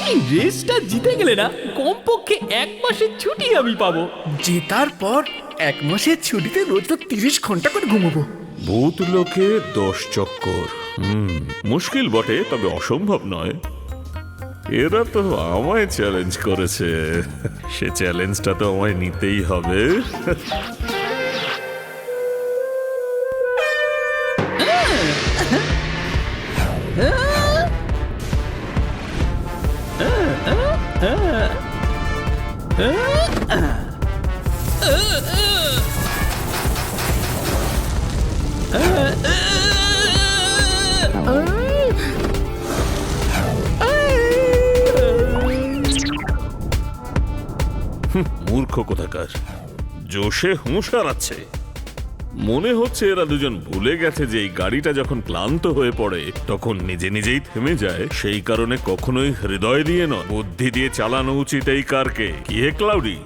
এই রেসটা জিতে গেলে না কমপক্ষে 1 মাসের ছুটি আমি পাবো। জেতার পর 1 মাসের ছুটিতে রোজ তো 30 ঘন্টা করে ঘুমাবো। ভূত লোকে 10 চক্কর। মুশকিল বটে, তবে অসম্ভব নয়। এরা তো আমায় চ্যালেঞ্জ করেছে, সে চ্যালেঞ্জটা তো আমায় নিতেই হবে। মূর্খ কোথাকার, জোশে হুঁশ হারাচ্ছে। মনে হচ্ছে এরা দুজন ভুলে গেছে যে এই গাড়িটা যখন ক্লান্ত হয়ে পড়ে তখন নিজে নিজেই থেমে যায়। সেই কারণে কখনোই হৃদয় দিয়ে নয়, বুদ্ধি দিয়ে চালানো উচিত এই কারকে। কি হে ক্লাউডি?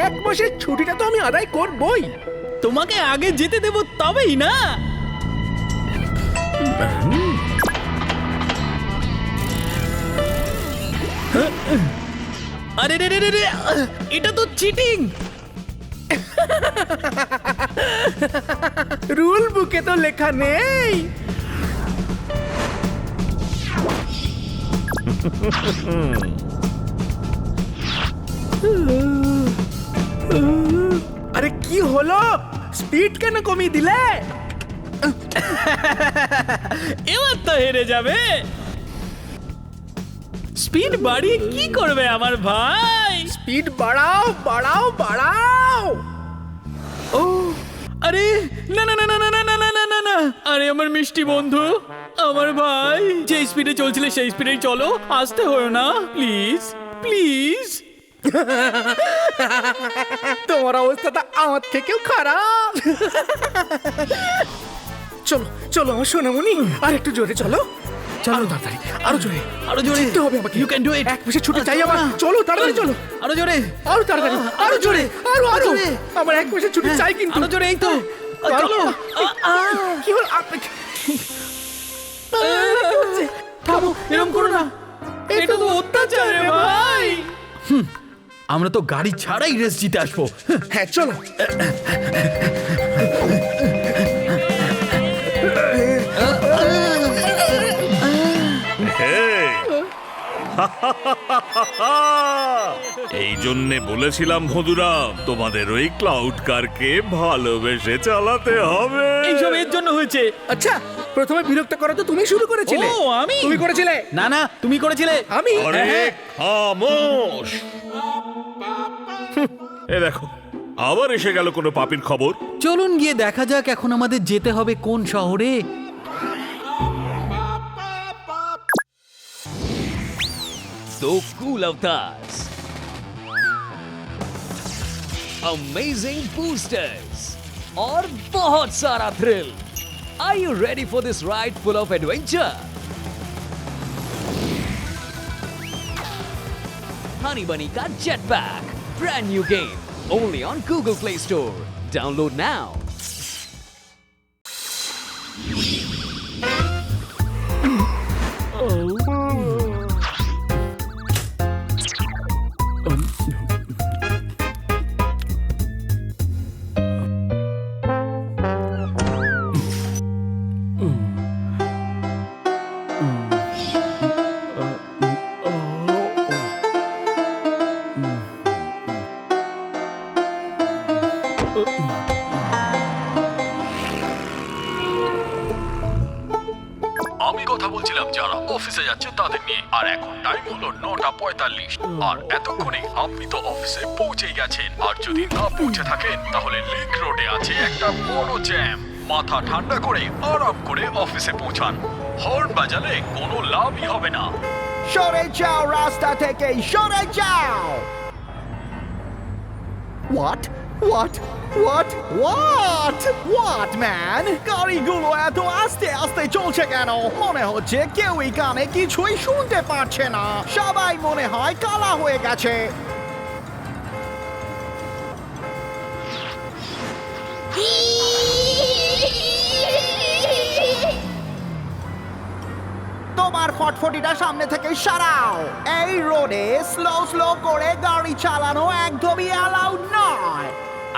1 মাসের ছুটিটা তো আমি আদায় করবই। তোমাকে আগে যেতে দেব তবেই না। আরে রে রে রে রে, এটা তো চিটিং। রুল বুকে তো লেখা নেই। আরে কি হলো, স্পিড কেন কমিয়ে দিলে? এবার তো হেরে যাবে। স্পিড বাড়িয়ে কি করবে আমার ভাই? স্পিড বাড়াও বাড়াও বাড়াও। ও আরে না না না না না না না না না না, আরে আমার মিষ্টি বন্ধু, আমার ভাই, যে স্পিডে চলছিলে সেই স্পিডেই চলো, আসতে হয় না প্লিজ প্লিজ। তোমার অবস্থাটা আমার থেকেও খারাপ। চলো চলো আমার সোনামণি, আর একটু জোরে চলো। চলো তাড়াতাড়ি, আরো জোরে আরো জোরে। জিততে হবে আমাকে। You can do it. 1 মাসের ছুটি চাই আমার। চলো তাড়াতাড়ি চলো। আরো জোরে, আরো তাড়াতাড়ি, আরো জোরে, আরো আরো। জোরে। আমার 1 মাসের ছুটি চাই কিন্তু। আরো জোরে, এই তো চলো। কি হলো আপনাকে? থামো, এরকম করো না, এটা তো অত্যাচার রে ভাই। আমরা তো গাড়ি ছাড়াই রেস জিতে আসবো। হ্যাঁ চলো। এই জন্যে বলেছিলাম বন্ধুরাম, তোমাদের ওই ক্লাউড কারকে ভালোবেসে চালাতে হবে। এইসব এর জন্য হয়েছে। আচ্ছা, প্রথমে বিরক্ত করা তো তুমি শুরু করেছিলে। ও আমি? তুমি করেছিলে? না না, তুমি করেছিলে। আমি? আরে খামোশ! এ দেখো, আবার এসে গেল কোনো পাপির খবর। চলুন গিয়ে দেখা যাক এখন আমাদের যেতে হবে কোন শহরে। दो कूल अवतार्स, अमेजिंग बूस्टर्स और बहुत सारा thrill. Are you ready for this ride full of adventure? Honey Bunny का Jetpack, brand new game, only on Google Play Store. Download now. আমি কথা বলছিলাম যারা অফিসে যাচ্ছে তাদের নিয়ে। আর এখন টাইম হলো 9:45, আর এতক্ষণে আপনি তো অফিসে পৌঁছেই গেছেন। আর যদি না পৌঁছে থাকেন তাহলে লিংক রোডে আছে একটা বড় জ্যাম। মাথা ঠান্ডা করে আরাম করে অফিসে পৌঁছান। হর্ন বাজালে কোনো লাভই হবে না। সরে যাও রাস্তা থেকে, সরে যাও। What? What? What? What? What, man? গাড়িগুলো এত আস্তে আস্তে চলছে কেন? মনে হচ্ছে কেউই কানে কিছুই শুনতে পাচ্ছে না। সবাই মনে হয় কালা হয়ে গেছে। Eee! আর ফটফটিটা সামনে থেকে সরাও। এই রোডে স্লো করে গাড়ি চালানো একদমই অ্যালাউড নয়।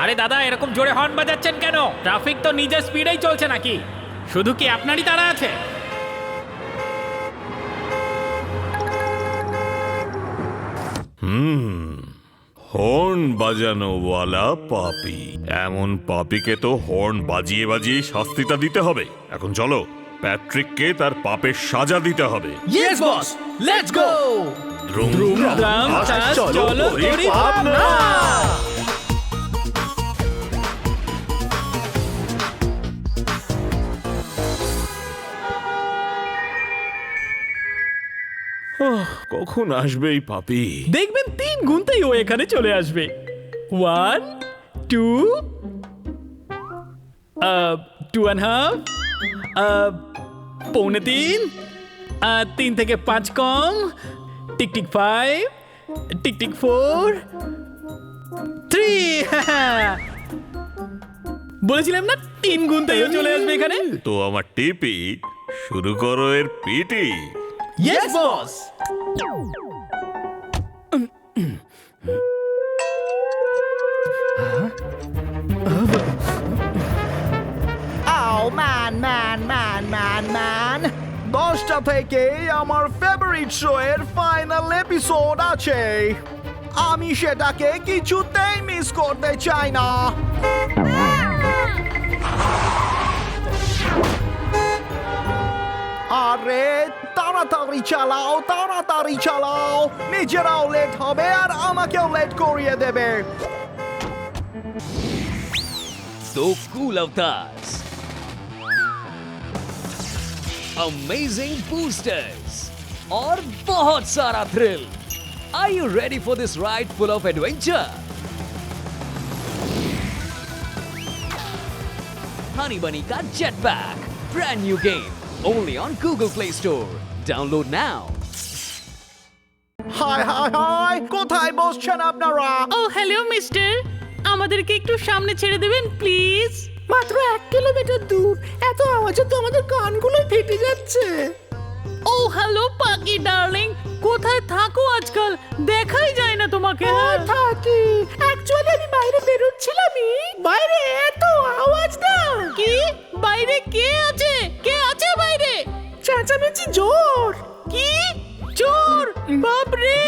আরে দাদা এরকম জোরে হর্ন বাজাচ্ছেন কেন? ট্রাফিক তো নিজের স্পিডেই চলছে নাকি? শুধু কি আপনারই তাড়া আছে? হর্ন বাজানোওয়ালা পাপি, এমন পাপিকে তো হর্ন বাজিয়ে বাজিয়ে শাস্তিটা দিতে হবে। এখন চলো, প্যাট্রিককে তার পাপের সাজা দিতে হবে। Yes boss, let's go. Drum, চাস, চলো, তরি, না। কখন আসবে এই পাপি? দেখবেন 3 গুনতেই ও এখানে চলে আসবে। 1 2 2.5 পৌনে 3 3 থেকে 5 কম, টিকটিক 5 টিকটিক 4 3 বলেছিলাম না 3 গুনতেই ও চলে আসবে এখানে। তো আমার টিপি, শুরু করো এর পিটি। Yes boss. Oh man. 10টা থেকে আমার ফেভারিট শো এর ফাইনাল এপিসোড আছে। আমি সেটাকে কিছুতেই মিস করতে চাই না। আরে তাড়াতাড়ি চালাও, নিজেরাও লেট হবে আর আমাকেও লেট করিয়ে দেবে। So cool avatars. Amazing boosters. और बहुत सारा thrill. Are you ready for this ride full of adventure? Honey Bunny ka Jetpack. Brand new game. Only on Google Play Store. Download now. Hi, কোথায় বসছেন আপনারা? ও hello mister, আমাদেরকে একটু সামনে ছেড়ে দেবেন প্লিজ। মাত্র 1 কিলোমিটার দূর, এত আওয়াজে তো আমাদের কানগুলো ফেটে যাচ্ছে। ও হ্যালো পাখি ডার্লিং, কোথায় থাকো আজকাল? দেখাই যায় না তোমাকে। থাকি, অ্যাকচুয়ালি আমি বাইরে বেরোচ্ছিলামই, বাইরে এত আওয়াজ না। কি? বাইরে কে আছে? কে আছে বাইরে? চেঁচামেচি জোর। কি? চোর? বাপরে,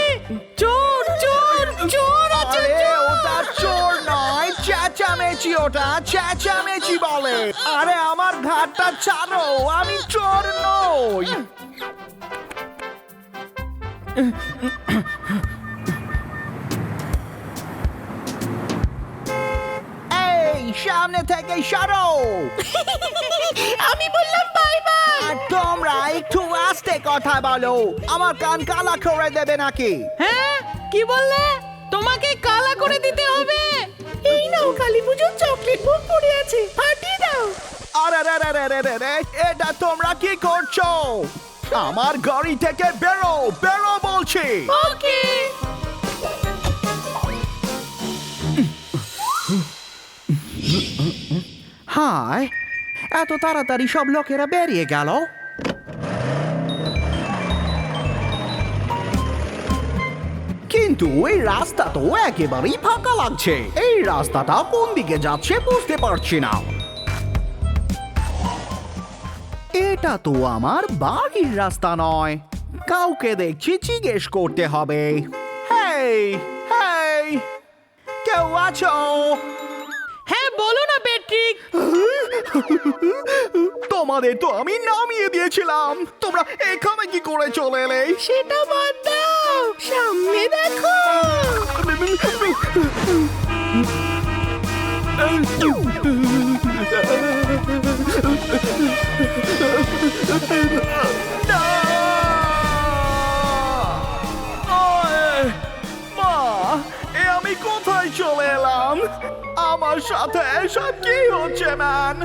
চোর আছে। আরে ওটা চোর নয়, চেঁচামেচি বলে। আরে আমার ঘাটটা ছাড়ো, আমি চোর নই। এই সামনে থেকে সরো। আমি বললাম বাই বাই। আর তোমরা একটু আস্তে কথা বলো, আমার কান কালা করে দেবে নাকি? হ্যাঁ, কি বললে? তোমাকে কালা করে দিতে হবে? এই নাও কালী পুজোর চকলেট বুক পড়ে আছে, ফাটিয়ে দাও। আরে এটা তোমরা কি করছো? আমার গাড়ি থেকে বেরো বলছি। ওকে। হাই, এত তাড়াতাড়ি সব লোকেরা বেরিয়ে গেল। কিন্তু এই রাস্তা তো একেবারেই ফাঁকা লাগছে। এই রাস্তাটা কোন দিকে যাচ্ছে বুঝতে পারছি না। এটা তো আমার বাড়ির রাস্তা নয়, কাউকে দেখছি জিজ্ঞেস করতে হবে। হেই, কেউ আছো? হ্যাঁ বলো না প্যাট্রিক। তোমাদের তো আমি নামিয়ে দিয়েছিলাম, তোমরা এখানে কি করে চলে এলে? সেটা বাদ দাও, সামনে দেখো। মা, আমি কোথায় চলে এলাম? আমার সাথে এসব কি হচ্ছে ম্যান?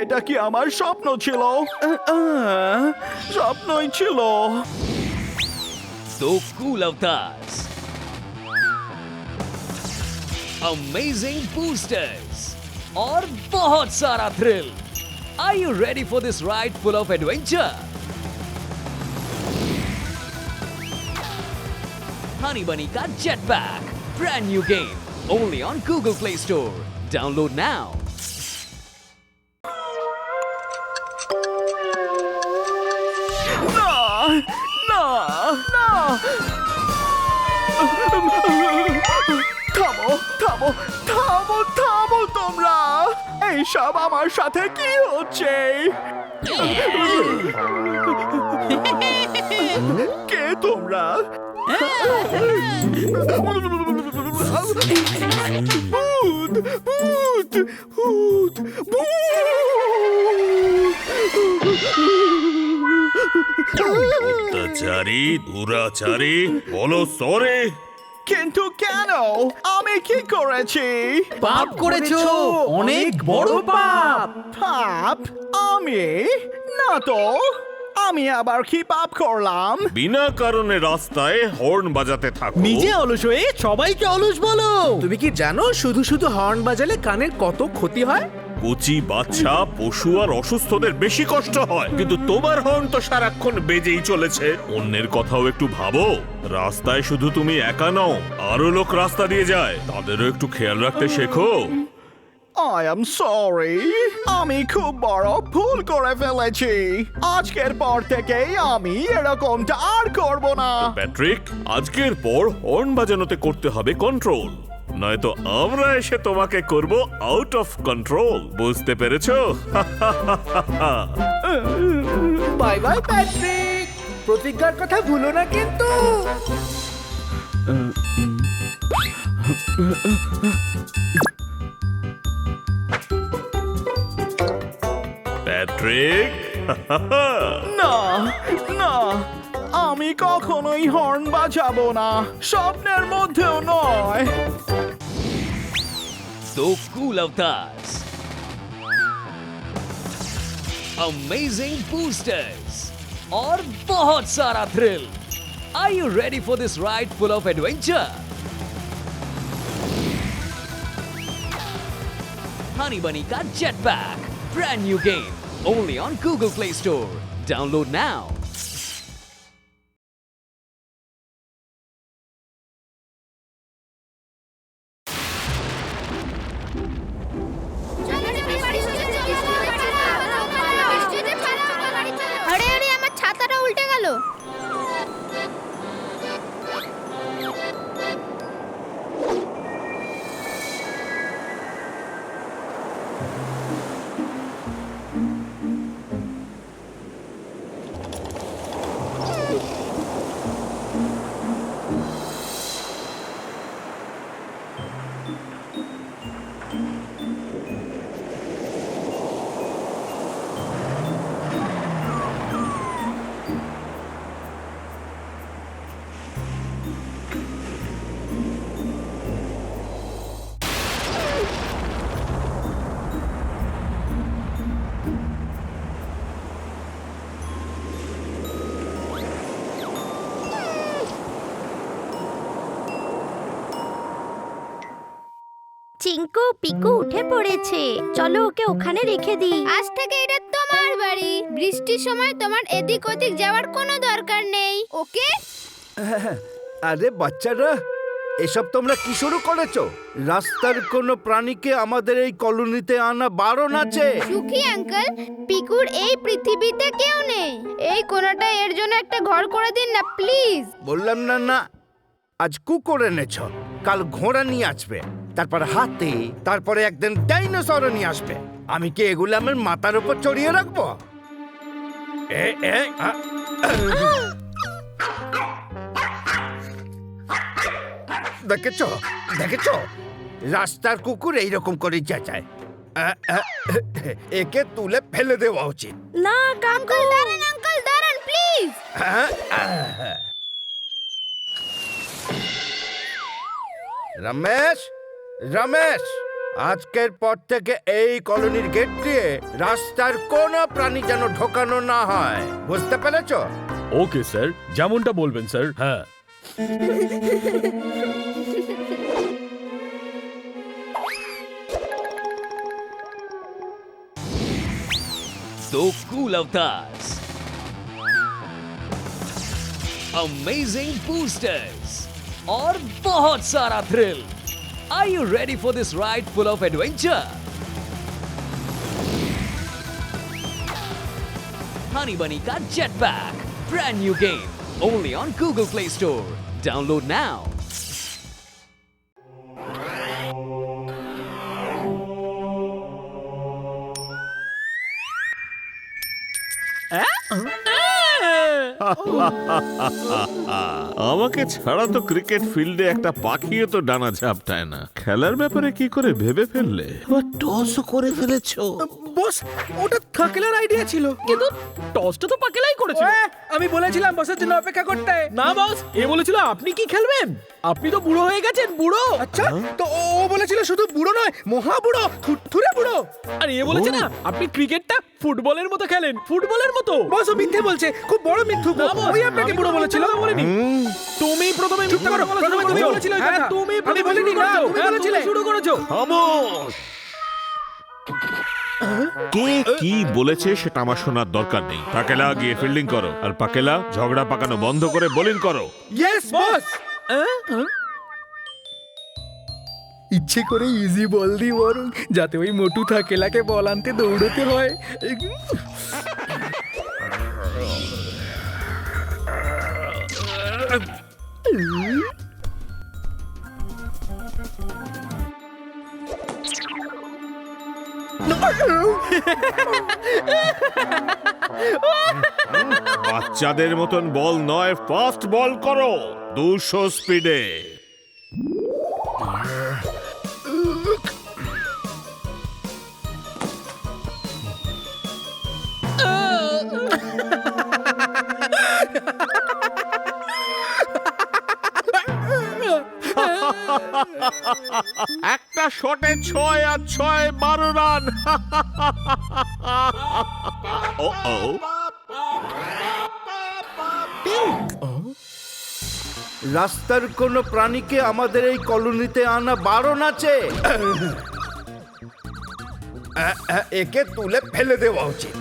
এটা কি আমার স্বপ্ন ছিল? স্বপ্নই ছিল। दो कूल अवतार्स, अमेजिंग बूस्टर्स और बहुत सारा thrill. Are you ready for this ride full of adventure? Honey Bunny का Jetpack, brand new game, only on Google Play Store. Download now. না না না, থামো থামো থামো থামো তোমরা, এইসব আমার সাথে কি হচ্ছে? কে তোমরা? ভূত ভূত ভূত অত্যাচারী, দুরাচারী, বলো সরে। কিন্তু কেন? আমি কি করেছি? পাপ করেছো, অনেক বড় পাপ। পাপ? আমি? না তো, আমি আবার কি পাপ করলাম? বিনা কারণে রাস্তায় হর্ন বাজাতে থাকো। নিজে অলস হয়ে সবাইকে অলস বলো। তুমি কি জানো শুধু শুধু হর্ন বাজালে কানের কত ক্ষতি হয়? কচি বাচ্চা, পশু আর অসুস্থদের বেশি কষ্ট হয়, কিন্তু তোমার হর্ন তো সারাক্ষণ বেজেই চলেছে। অন্যের কথাও একটু ভাবো। রাস্তায় শুধু তুমি একা নও, আরো লোক রাস্তা দিয়ে যায়, তাদেরও একটু খেয়াল রাখতে শেখো। I am sorry, আমি খুব বড় ভুল করে ফেলেছি। আজকের পর থেকে আমি এরকমটা আর করব না। প্যাট্রিক, আজকের পর হর্ন বাজানোতে করতে হবে কন্ট্রোল, নয়তো আমরা এসে তোমাকে করব আউট অফ কন্ট্রোল। বুঝতে পেরেছো? বাই বাই প্যাট্রিক, প্রতিজ্ঞার কথা ভুলো না কিন্তু। প্যাট্রিক, না না, আমি কখনোই হর্ন বাজাবো না, স্বপ্নের মধ্যেও নয়। दो कूल अवतार्स, अमेजिंग बूस्टर्स और बहुत सारा thrill. Are you ready for this ride full of adventure? Honey Bunny का Jetpack, brand new game, only on Google Play Store. Download now. আরে আরে আমার ছাতাটা উল্টে গেল। চিঙ্কু পিকু উঠে পড়েছে, চলো ওকে ওখানে রেখে দিই। আজ থেকে এটা তোমার বাড়ি, বৃষ্টির সময় তোমার এদিক ওদিক যাওয়ার কোনো দরকার নেই, ওকে? আরে বাচ্চারা, এসব তোমরা কি শুরু করেছো? রাস্তার কোনো প্রাণীকে আমাদের এই কলোনিতে আনা বারণ আছে। সুখী আঙ্কেল, পিকুর এই পৃথিবীতে কেউ নেই, এই কোনাটা এর জন্য একটা ঘর করে দিন না প্লিজ। বললাম না না, আজ কুকুর এনেছ, কাল ঘোড়া নিয়ে আসবে, তারপর হাতি, তারপরে একদিন ডাইনোসর নিয়ে আসবে। আমি কি এগুলো আমার মাথার উপর চড়িয়ে রাখবো? দেখেছো দেখেছো, রাস্তার কুকুর এইরকম করে চেঁচায়। একে তুলে ফেলে দেওয়া উচিত। না আঙ্কেল দাঁড়ান, আঙ্কেল দাঁড়ান প্লিজ। রমেশ, রমেশ, আজকের পর থেকে এই কলোনির গেট দিয়ে রাস্তার কোনো প্রাণী যেন ঢোকানো না হয়, বুঝতে পেরেছো? ওকে স্যার, যেমনটা বলবেন স্যার। হ্যাঁ। So cool avatars. Amazing boosters. और बहुत सारा thrill. Are you ready for this ride full of adventure? Honey Bunny का Jetpack. Brand new game. Only on Google Play Store. Download now. আমাকে ছাড়া তো ক্রিকেট ফিল্ডে একটা পাখিও তো ডানা ঝাপটায় না। খেলার ব্যাপারে কি করে ভেবে ফেললে? টসও করে ফেলেছো। বস, ওটা থাকেলার আইডিয়া ছিল। কিন্তু টসটা তো পাকেলাই করেছিল। আমি বলেছিলাম বসের জন্য অপেক্ষা করতে। না বস, এ বলেছিল আপনি কি খেলবেন। আপনি তো বুড়ো হয়ে গেছেন, বুড়ো। আচ্ছা, তো ও বলেছিল শুধু বুড়ো নয়, মহা বুড়ো, থুরথুরে বুড়ো। আর এ বলেছে না আপনি ক্রিকেটটা ফুটবলের মতো খেলেন, ফুটবলের মতো। বস ও মিথ্যে বলছে, খুব বড় মিথ্যুক। আমি আপনাকে বুড়ো বলেছিল। তুমি প্রথমে চুপ করো, প্রথমে তুমি বলেছিলে এই কথা। তুমি আমি বলিনি, না, তুমি বলেছিলে। শুরু করেছো। খামোশ! কে কি বলেছে সেটা আমার শোনার দরকার নেই। পাকেলা গিয়ে ফিল্ডিং করো, আর পাকেলা ঝগড়া পাকানো বন্ধ করে বোলিং করো। Yes boss. ইচ্ছে করে ইজি বল দি বরং, যাতে ওই মোটু থাকেলাকে বল আনতে দৌড়তে হয়। বাচ্চাদের মতন বল নয়, ফাস্ট বল করো 200 স্পিডে। একটা শটে 6 আর 6 12 রান। রাস্তার কোনো প্রাণীকে আমাদের এই কলোনিতে আনা বারণ আছে। একে তুলে ফেলে দেওয়া উচিত।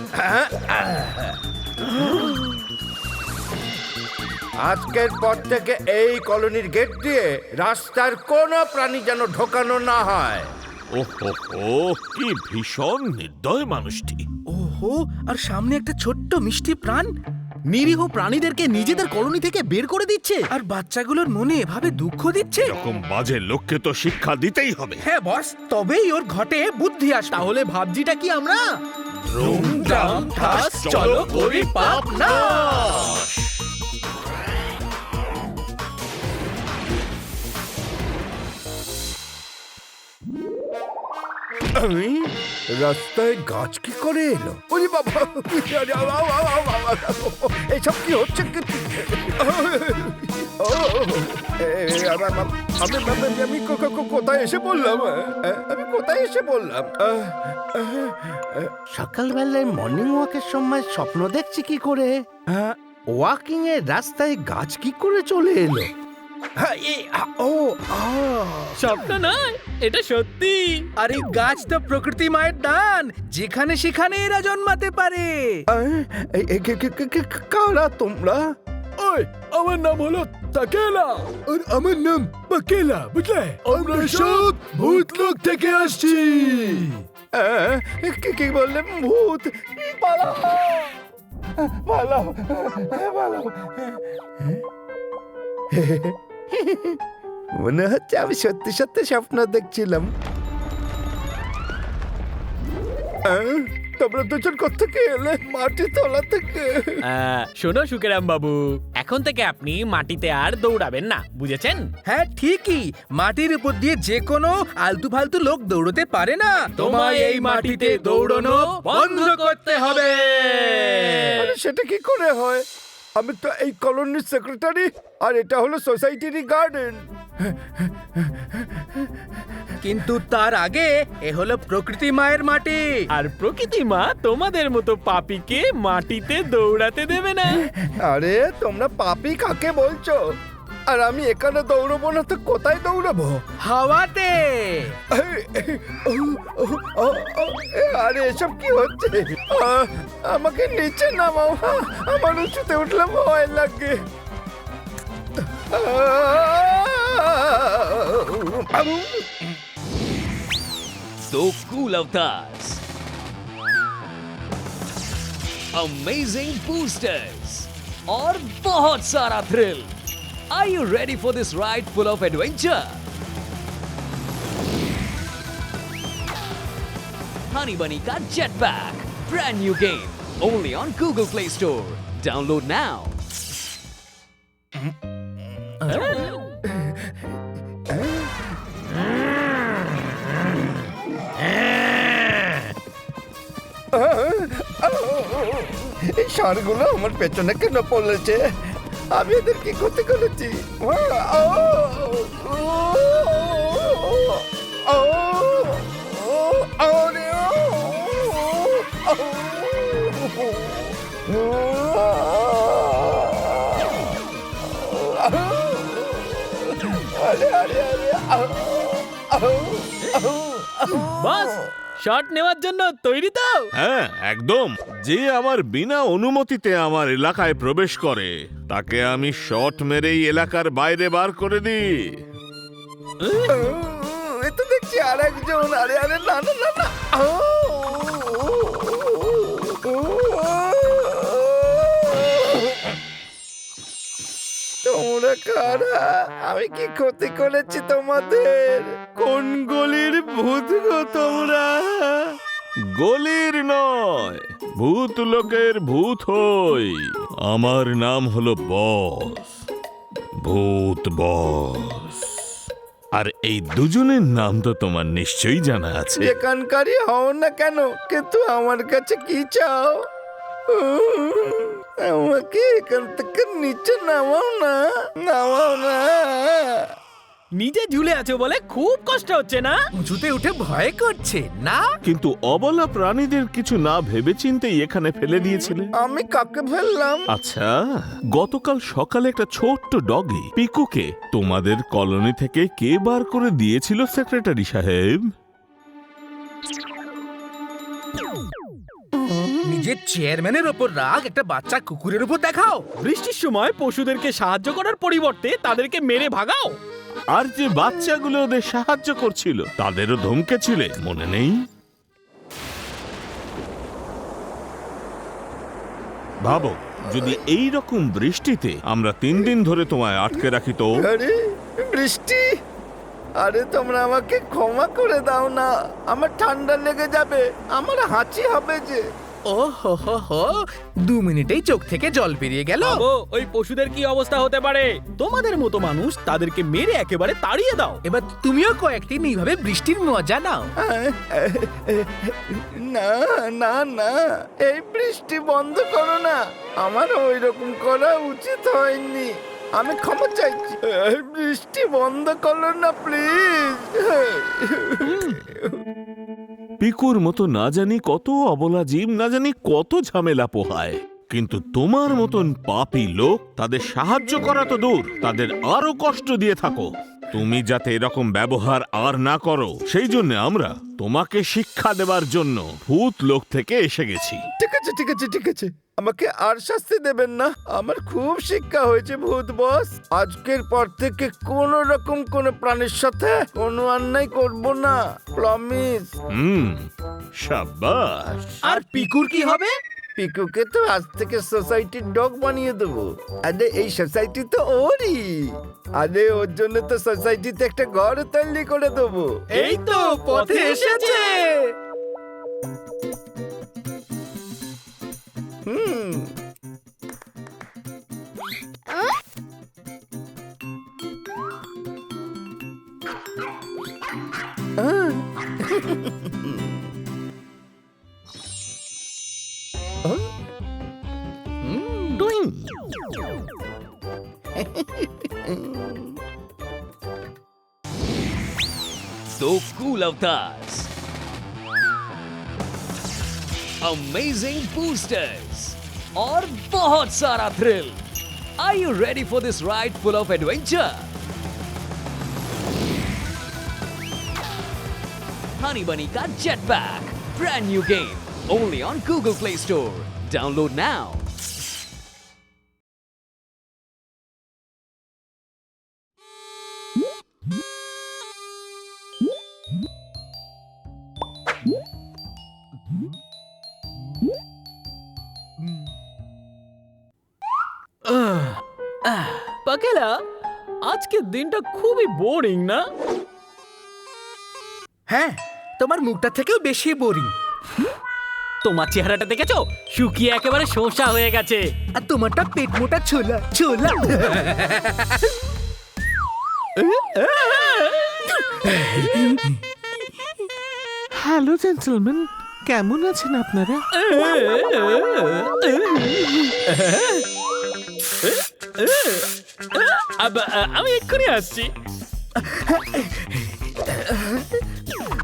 আজকের পর থেকে এই কলোনির গেট দিয়ে রাস্তার কোনো প্রাণী যেন ঢোকানো না হয়। ওহো, কি ভীষণ নির্দয় মানুষটি। ওহো, আর সামনে একটা ছোট্ট মিষ্টি প্রাণ নিরীহ প্রাণীদেরকে নিজেদের কলোনি থেকে বের করে দিচ্ছে, আর বাচ্চাগুলোর মনে এভাবে দুঃখ দিচ্ছে। এরকম বাজে লোককে তো শিক্ষা দিতেই হবে। হ্যাঁ বস, তবেই ওর ঘটে বুদ্ধি আসবে। তাহলে ভাবজিটা কি আমরা? ধুমধাম ঠাস, চলো করি পাপ নাশ। রাস্তায় গাছ কি করে এলো? ওরে বাবা, এসব কি হচ্ছে? আমি কোথায় এসে বললাম? আমি কোথায় এসে বললাম? সকালবেলায় মর্নিং ওয়াকের সময় স্বপ্ন দেখছি কি করে? ওয়াকিং এর রাস্তায় গাছ কি করে চলে এলো? স্বপ্ন নয়, এটা সত্যি। আর এই গাছ তো প্রকৃতি মায়ের দান, যেখানে সেখানে এরা জন্মাতে পারে। কারা তোমরা? ওই, আমার নাম হলো তাকেলা, আর আমার নাম বাকেলা, বুঝলে? আমরা সব ভূতলোক থেকে আসছি। কি বললেন? ভূত? পালাও, পালাও, পালাও। মনে হচ্ছে আমি সত্যি সত্যি স্বপ্ন দেখছিলাম। তোমরা দুজন কোত্থেকে এলে? মাটি তলা থেকে? শোনো সুকেরাম বাবু, এখন থেকে আপনি মাটিতে আর দৌড়াবেন না, বুঝেছেন? হ্যাঁ ঠিকই, মাটির উপর দিয়ে যে কোনো আলতু ফালতু লোক দৌড়তে পারে না। তোমায় এই মাটিতে দৌড়ানো বন্ধ করতে হবে। আরে সেটা কি করে হয়? আমি তো এই কলোনির সেক্রেটারি, আর এটা হলো সোসাইটির গার্ডেন। কিন্তু তার আগে এ হলো প্রকৃতি মায়ের মাটি। আর প্রকৃতি মা তোমাদের মতো পাপিকে মাটিতে দৌড়াতে দেবে না। আরে তোমরা পাপি কাকে বলছো? আর আমি এখানে দৌড়বো না তো কোথায় দৌড়বো? হাওয়াতে। আরে এসব কি হচ্ছে? আমাকে নিচে নামাও, আমার উঁচুতে উঠলে ভয় লাগে। So cool avatars. Amazing boosters. और बहुत सारा thrill. Are you ready for this ride full of adventure? Honey Bunny का Jetpack. Brand new game. Only on Google Play Store. Download now. এই ষাঁড়গুলো আমার পেছনে কেন পড়েছে? আমি এদের কি ক্ষতি করেছি? বাস শট নেওয়ার জন্য তৈরি তো? হ্যাঁ একদম। যে আমার বিনা অনুমতিতে আমার এলাকায় প্রবেশ করে তাকে আমি শট মেরেই এলাকার বাইরে বার করে দিই। এ তো দেখছি আর একজন। আরে আরে না না না না। তোমরা কারা? আমি কি ক্ষতি করেছি তোমাদের? কোন গলির ভূত গো তোমরা? গলির নয়, ভূত লোকের ভূত হই। আমার নাম হলো বস, ভূত বস। আর এই দুজনের নাম তো তোমার নিশ্চয়ই জানা আছে। যেখানকারই হও না কেন, কিন্তু আমার কাছে কি চাও? আমাকে এখান থেকে নিচে নামাও না, নামাও না। নিচে ঝুলে আছো বলে খুব কষ্ট হচ্ছে না? উঁচুতে উঠে ভয় করছে না? কিন্তু অবলা প্রাণীদের কিছু না ভেবেচিন্তেই এখানে ফেলে দিয়েছিলে। আমি কাকে ফেললাম? আচ্ছা, গতকাল সকালে একটা ছোট্ট ডগি পিকুকে তোমাদের কলোনি থেকে কে বার করে দিয়েছিল সেক্রেটারি সাহেব? নিজের চেয়ারম্যানের ওপর রাগ একটা বাচ্চা কুকুরের উপর দেখাও। বৃষ্টির সময় পশুদেরকে সাহায্য করার পরিবর্তে তাদেরকে মেরে ভাগাও। আর যে বাচ্চাগুলো ওদের সাহায্য করছিল তাদেরও ধমকেছিলে, মনে নেই? ভাবো, যদি এই রকম বৃষ্টিতে আমরা 3 দিন ধরে তোমায় আটকে রাখি তো? আরে বৃষ্টি! আরে তোমরা আমাকে ক্ষমা করে দাও না, আমার ঠান্ডা লেগে যাবে, আমার হাঁচি হবে যে। ও হো হো হো, 2 মিনিটেই চোখ থেকে জল বেরিয়ে গেল। ও ওই পশুদের কি অবস্থা হতে পারে? তোমাদের মতো মানুষ তাদেরকে মেরে একেবারে তাড়িয়ে দাও। এবার তুমিও কয়েকদিন এইভাবে বৃষ্টির মজা নাও। না না না, এই বৃষ্টি বন্ধ করো না, আমার ওই রকম করা উচিত হয়নি, আমি ক্ষমা চাইছি। এই বৃষ্টি বন্ধ করো না প্লিজ। পিকুর মতো না জানি কত অবলা জীব না জানি কত ঝামেলা পোহায়, কিন্তু তোমার মতন পাপী লোক তাদের সাহায্য করা তো দূর, তাদের আরো কষ্ট দিয়ে থাকো। তুমি যাতে এরকম ব্যবহার আর না করো সেই জন্য আমরা তোমাকে শিক্ষা দেবার জন্য ভূত লোক থেকে এসে গেছি। ঠিক আছে ঠিক আছে ঠিক আছে, আমাকে আর শাস্তি দেবেন না, আমার খুব শিক্ষা হয়েছে ভূত বস। আজকের পর থেকে কোন রকম কোন প্রাণীর সাথে কোনো অন্যায় করব না, প্রমিস। শাবাশ। আর পিকুর কি হবে? পিকুকে তো আজ থেকে সোসাইটির ডগ বানিয়ে দেবো। আরে এই সোসাইটি তো ওরই, আরে ওর জন্য তো সোসাইটিতে একটা ঘর তৈরি করে দেবো। এই তো পথে এসেছে। दो कूल अवतार्स, अमेजिंग बूस्टर्स और बहुत सारा thrill. Are you ready for this ride full of adventure? Honey Bunny का Jetpack, brand new game, only on Google Play Store. Download now. পাকেলা, আজকের দিনটা খুবই বোরিং না? হ্যাঁ, তোমার মুখটা থেকেও বেশি বোরিং। তোমার চেহারাটা দেখেছো? শুকিয়ে একেবারে শোষা হয়ে গেছে। আর তোমারটা পেট মোটা ছোলা ছোলা। হ্যালো জেন্টলম্যান, কেমন আছেন আপনারা? আমি এক্ষুনি আসছি।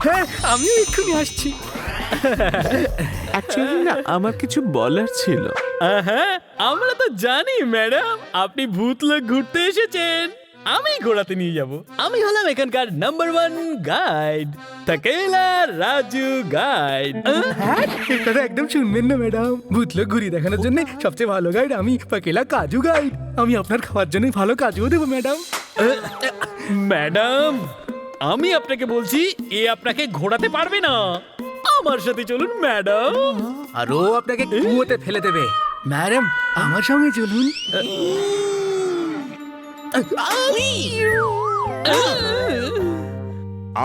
হ্যাঁ, আমিও এক্ষুনি আসছি। অ্যাকচুয়ালি না, আমার কিছু বলার ছিল। হ্যাঁ, আমরা তো জানি ম্যাডাম আপনি ভূত লোক ঘুরতে এসেছেন। আমি ঘোরাতে নিয়ে যাব। আমি হলাম এখানকার নাম্বার 1 গাইড, থাকেলা রাজু গাইড। হ্যাঁ, এই কথা একদম শুনবেন না ম্যাডাম। ভূতলোক ঘুরিয়ে দেখানোর জন্য সবচেয়ে ভালো গাইড আমি, পাকেলা কাজু গাইড। আমি আপনার খাওয়ার জন্য ভালো কাজুও দেবো ম্যাডাম। ম্যাডাম, আমি আপনাকে বলছি এ আপনাকে ঘোরাতে পারবে না। আমার সাথে চলুন ম্যাডাম। আর ও আপনাকে কুয়োতে ফেলে দেবে। ম্যাডাম, আমার সঙ্গে চলুন।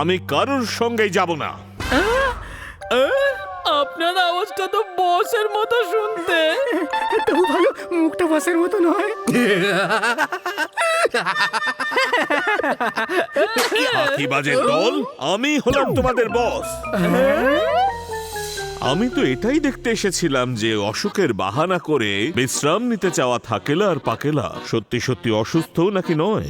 আমি কারোর সঙ্গেই যাব না। আপনার আওয়াজটা তো বসের মতো শুনতে। তবু ভালো, মুখটা বাসের মতো নয়। ফাঁকিবাজের দল, আমি হলাম তোমাদের বস। আমি তো এটাই দেখতে এসেছিলাম যে অসুখের বাহানা করে বিশ্রাম নিতে চাওয়া থাকেলা আর পাকেলা সত্যি সত্যি অসুস্থ নাকি নয়।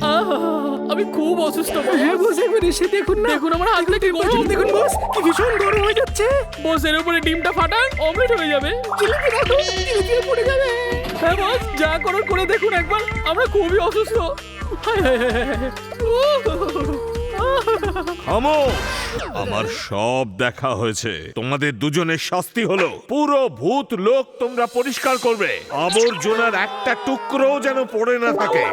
আমি খুব অসুস্থ। হ্যাঁ, বস একবার এসে দেখুন না। দেখুন আমার হাতটা কি গরম। দেখুন বস, কি ভীষণ গরম হয়ে যাচ্ছে। বসের উপরে ডিমটা ফাটান, অমলেট হয়ে যাবে। জিলিপি রাখুন, জিলিপি পড়ে যাবে। হ্যাঁ বস, যা করার করে দেখুন একবার। আমরা খুবই অসুস্থ। হায় হায় হায় হায়। খামোশ! আমার সব দেখা হয়েছে। তোমাদের দুজনের শাস্তি হলো পুরো ভূত লোক তোমরা পরিষ্কার করবে। আবর্জনার একটা টুকরো যেন পড়ে না থাকে।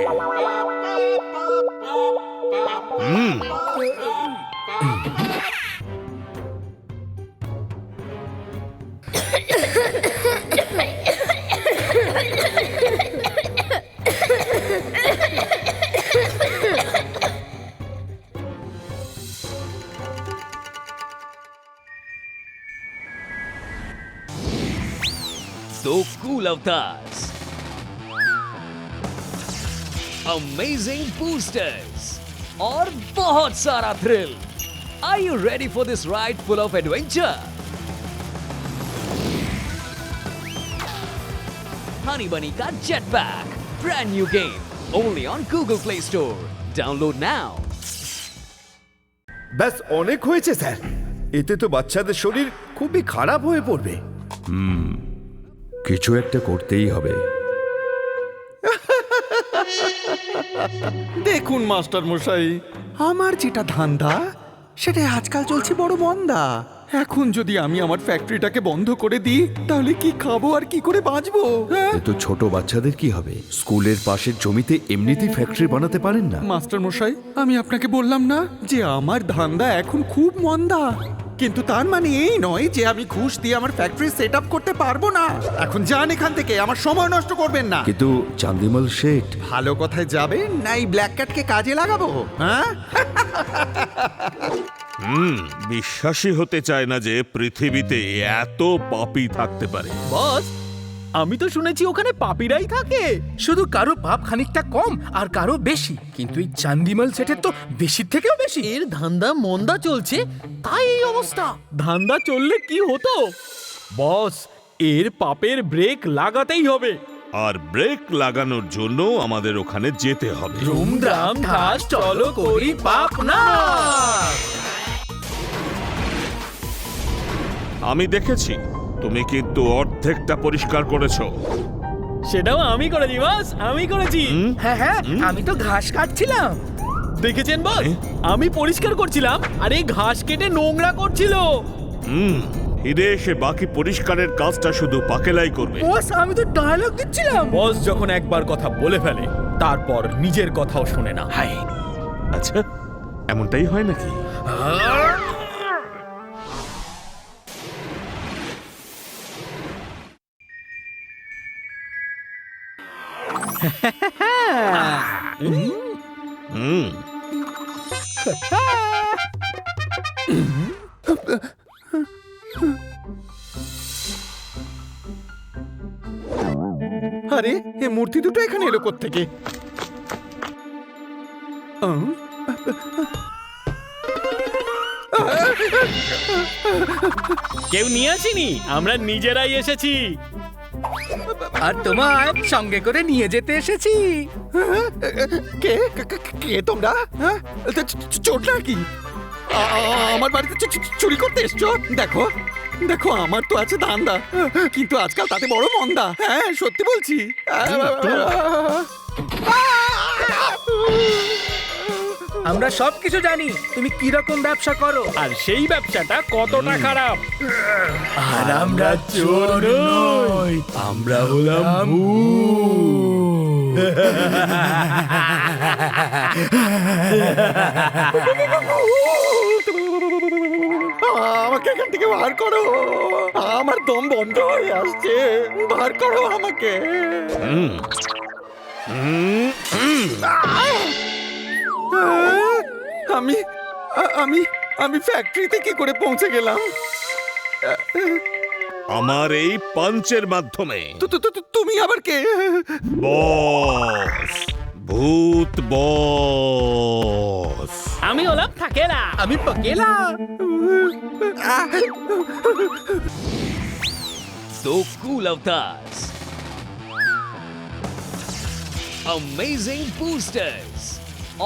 दो कूल अवतार्स, अमेजिंग बूस्टर्स और बहुत सारा thrill. Are you ready for this ride full of adventure? Honey Bunny का Jetpack, brand new game, only on Google Play Store. Download now. ব্যাস অনেক হয়েছে স্যার, এতে তো বাচ্চাদের শরীর খুবই খারাপ হয়ে পড়বে। কিছু একটা করতেই হবে। দেখুন মাস্টার মশাই, আমার যেটা ধান্দা সেটা আজকাল চলছে বড় মন্দা। এখন যদি আমি আমার ফ্যাক্টরিটাকে বন্ধ করে দিই, তাহলে কি খাবো আর কি করে বাঁচবো? হ্যাঁ? এ তো ছোট বাচ্চাদের কি হবে? স্কুলের পাশের জমিতে এমনিতেই ফ্যাক্টরি বানাতে পারেন না? মাস্টার মশাই, আমি আপনাকে বললাম না যে আমার ধান্দা এখন খুব মন্দা। কিন্তু তার মানে এই নয় যে আমি ঘুষ দিয়ে আমার ফ্যাক্টরি সেট আপ করতে পারবো না। এখন যান এখান থেকে, আমার সময় নষ্ট করবেন না। কিন্তু চান্দিমাল শেঠ, ভালো কথায় যাবেন না এই ব্ল্যাক ক্যাটকে কাজে লাগাবো? হ্যাঁ, বিশ্বাসই হতে চায় না যে পৃথিবীতে এত পাপী থাকতে পারে। বস, আমি তো শুনেছি ওখানে পাপীরাই থাকে। শুধু কারো পাপ খানিকটা কম আর কারো বেশি, কিন্তু এই চান্দিমাল সেটের তো বেশির থেকেও বেশি। এর ধান্দা মন্দা চলছে, তাই এই অবস্থা। ধান্দা চললে কি হতো বস? এর পাপের ব্রেক লাগাতেই হবে। আর ব্রেক লাগানোর জন্য আমাদের ওখানে যেতে হবে। ধুমধাম ধাস চলো করি পাপ না। আমি দেখেছি তুমি কিন্তু অর্ধেকটা পরিষ্কার করেছো। সেটাও আমি করেছি বস, আমি করেছি। হ্যাঁ হ্যাঁ, আমি তো ঘাস কাটছিলাম। দেখেছেন বস, আমি পরিষ্কার করছিলাম আর এই ঘাস কেটে নোংরা করছিল। ফিরে এসে বাকি পরিষ্কারের কাজটা শুধু পাকেলাই করবে। বস, আমি তো ডায়লগ দিচ্ছিলাম। বস যখন একবার কথা বলে ফেলে তারপর নিজের কথাও শোনে না। হাই, আচ্ছা, এমনটাই হয় নাকি? হুম। আরে এই মূর্তি দুটো এখানে এলো কোত্থেকে? কেউ নিয়ে আসেনি, আমরা নিজেরাই এসেছি। আর তোমার সঙ্গে করে নিয়ে যেতে এসেছি। কে কে তোমরা? চোট নাকি? আমার বাড়িতে চুরি করতে এসছো? দেখো দেখো, আমার তো আছে ধান্দা, কিন্তু আজকাল তাতে বড় মন্দা। হ্যাঁ, সত্যি বলছি। আমরা সবকিছু জানি তুমি কি রকম ব্যবসা করো। আর সেই ব্যবসাটা কতটা খারাপ। আর আমরা চোর নই, আমরা হলাম আমাকে এখান থেকে বার করো, আমার দম বন্ধ হয়ে আসছে। বার করো আমাকে। আমি আমি আমি ফ্যাক্টরিতে কি করে পৌঁছে গেলাম? আমার এই পাঞ্চের মাধ্যমে। তুমি আবার কে? বস, ভূত বস। আমি হলাম থাকেলা। আমি পকেলা। So cool avatars. Amazing boosters.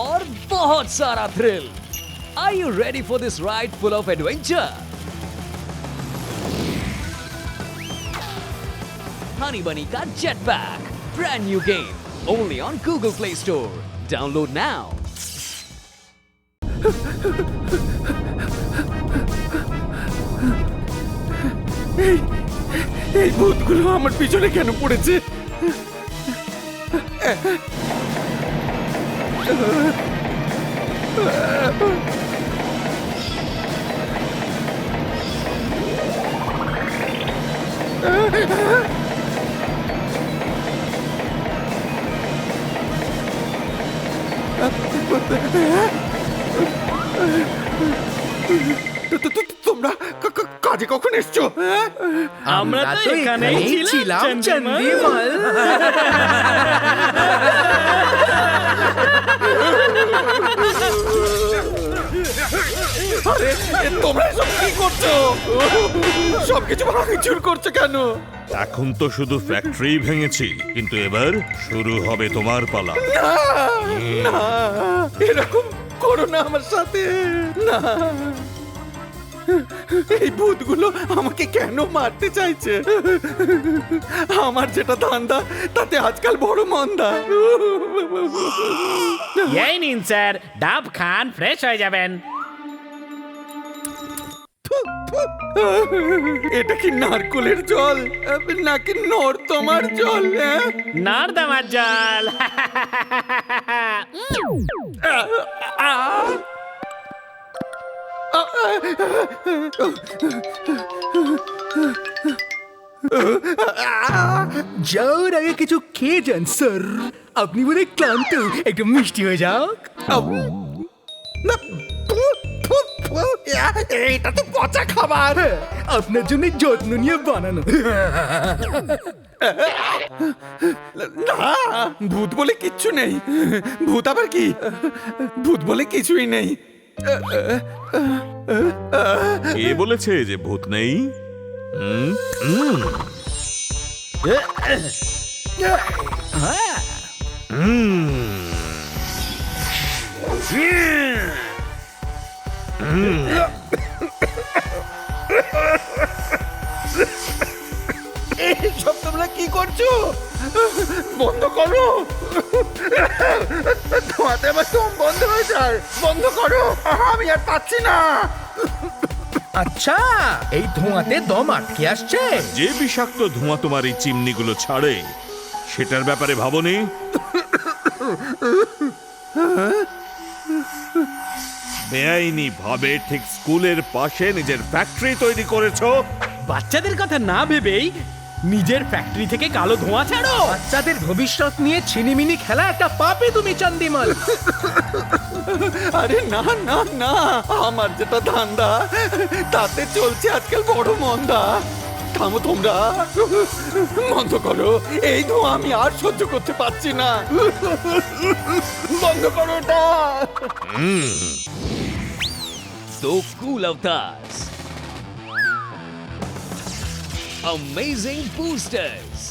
और बहुत सारा thrill. Are you ready for this ride full of adventure? Honey Bunny ka Jetpack. Brand new game. Only on Google Play Store. Download now. এই ভূতগুলো আমার পিছনে কেন পড়েছে? তোমরা কাজে কখন এসছো? আমরা তো এখানেই ছিলাম চন্দিমাল। আরে তোমরা সব কি করছো? সবকিছু ভাঙচুর করছো কেন? এখন তো শুধু ফ্যাক্টরি ভেঙেছি, কিন্তু এবার শুরু হবে তোমার পালা। না, এরকম করো না আমার সাথে। না, এই ভূতগুলো আমাকে কেন মারতে চাইছে? আমার যেটা ধান্দা তাতে আজকাল বড় মন্দা। এই নিন স্যার, ডাব খান, ফ্রেশ হয়ে যাবেন। এটা কি নারকোলের জল নাকি নর্দমার জল? নর্দমার জল। যাওয়ার আগে কিছু খেয়ে যান স্যার। আপনি বলে ক্লান্ত, একটু মিষ্টি হয়ে যাক। না, এটা তো পচা খাবার। আপনার জন্য যত্ন নিয়ে বানানো। না, ভূত বলে কিচ্ছু নেই। ভূত আবার কি? ভূত বলে কিছুই নেই। কে বলেছে যে ভূত নেই? কি করছো? বন্ধ করো। ধোঁয়াতে আমার দম বন্ধ হয়ে যায়। বন্ধ করো, আমি আর পাচ্ছি না। আচ্ছা, এই ধোঁয়াতে দম আটকে আসছে। যে বিষাক্ত ধোঁয়া তোমার এই চিমনিগুলো ছাড়ে সেটার ব্যাপারে ভাবনি? বেআইনি ভাবে ঠিক স্কুলের পাশে নিজের ফ্যাক্টরি তৈরি করেছো। বাচ্চাদের কথা না ভেবেই নিজের ফ্যাক্টরি থেকে কালো ধোঁয়া ছাড়ো। বাচ্চাদের ভবিষ্যৎ নিয়ে ছিনিমিনি খেলা একটা পাপে তুমি চন্দিমল। আরে না না না, আমার যেটা ধান্দা তাতে চলছে আজকাল বড় মন্দা। থামো তোমরা, বন্ধ করো, এই ধোঁয়া আমি আর সহ্য করতে পারছি না। বন্ধ করো ওটা। दो कूल अवतार्स, अमेजिंग बूस्टर्स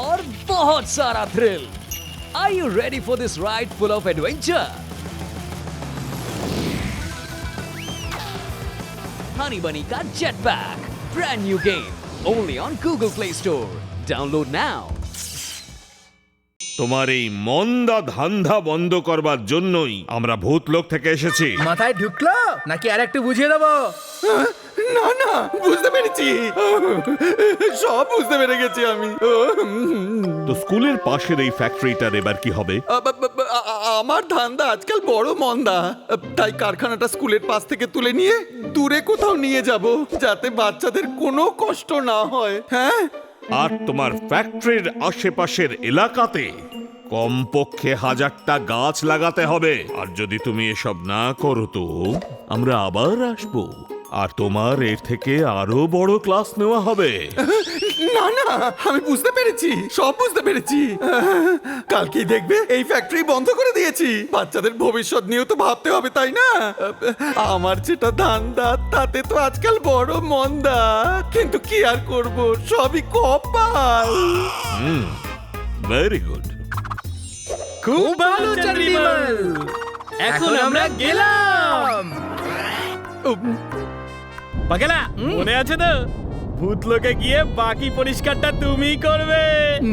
और बहुत सारा thrill. Are you ready for this ride full of adventure? Honey Bunny का Jetpack, brand new game, only on Google Play Store. Download now. তোমার এই মন্দা ধান্ধা বন্ধ করবার জন্যই আমরা ভূতলোক থেকে এসেছি। মাথায় ঢুকলো নাকি আর একটু বুঝিয়ে দেবো? না না, বুঝতে পেরেছি, সব বুঝতে পেরে গেছি আমি। তো স্কুলের পাশের এই ফ্যাক্টরিটার এবার কি হবে? আমার ধান্দা আজকাল বড় মন্দা, তাই কারখানাটা স্কুলের পাশ থেকে তুলে নিয়ে দূরে কোথাও নিয়ে যাব, যাতে বাচ্চাদের কোনো কষ্ট না হয়। হ্যাঁ, আর তোমার ফ্যাক্টরির আশেপাশের এলাকাতে কমপক্ষে 1000টা গাছ লাগাতে হবে। আর যদি তুমি এসব না করো তো আমরা আবার আসবো আর তোমার এর থেকে আরো বড় ক্লাস নেওয়া হবে। না না, আমি বুঝতে পেরেছি, সব বুঝতে পেরেছি। কালকেই দেখবে এই ফ্যাক্টরি বন্ধ করে দিয়েছি। বাচ্চাদের ভবিষ্যৎ নিয়েও তো ভাবতে হবে, তাই না? আমার যেটা ধান্দা তাতে তো আজকাল বড় মন্দা, কিন্তু কি আর করব, সবই কপাল। Very good. খুব ভালো চন্দিমল, এখন আমরা গেলাম। পাগলা, মনে আছে তো ভূতলোকে গিয়ে বাকি পরিষ্কারটা তুমিই করবে।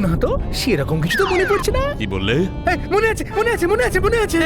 না তো সেরকম কিছু তো মনে পড়ছে না। কি বললে? এই, মনে আছে মনে আছে মনে আছে মনে আছে।